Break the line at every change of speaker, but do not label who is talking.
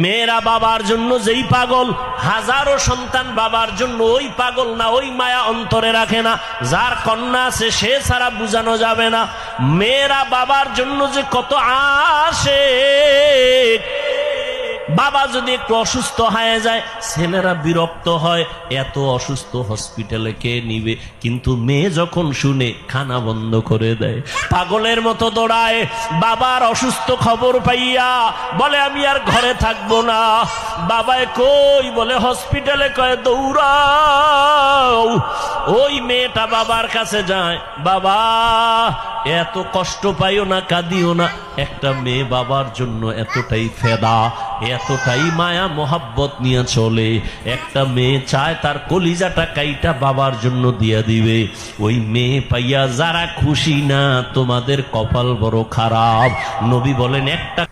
মেয়েরা বাবার জন্য যেই পাগল, হাজারো সন্তান বাবার জন্য ওই পাগল না, ওই মায়া অন্তরে রাখে না। যার কন্যা আছে সে ছাড়া বুঝানো যাবে না। মেয়েরা বাবার জন্য যে কত আশিক। বাবা যদি একটু অসুস্থ হয়ে যায় ছেলেরা বিরক্ত হয়, এত অসুস্থ হসপিটালে কে নিবে। কিন্তু মেয়ে যখন শুনে খানা বন্ধ করে দেয়, পাগলের মতো দৌড়ায়। বাবার অসুস্থ খবর পাইয়া বলে আমি আর ঘরে থাকবো না। বাবায় কই বলে হসপিটালে, কয় দৌড়াও। ওই মেয়েটা বাবার কাছে যায়, বাবা এত কষ্ট পাইও না, কাঁদিও না। একটা মেয়ে বাবার জন্য এতটাই ফেদা, এতটাই মায়া মোহাব্বত নিয়ে চলে। একটা মেয়ে চায় তার কলিজাটা কাইটা বাবার জন্য দিয়া দিবে। ওই মেয়ে পাইয়া যারা খুশি না, তোমাদের কপাল বড় খারাপ। নবী বলেন একটা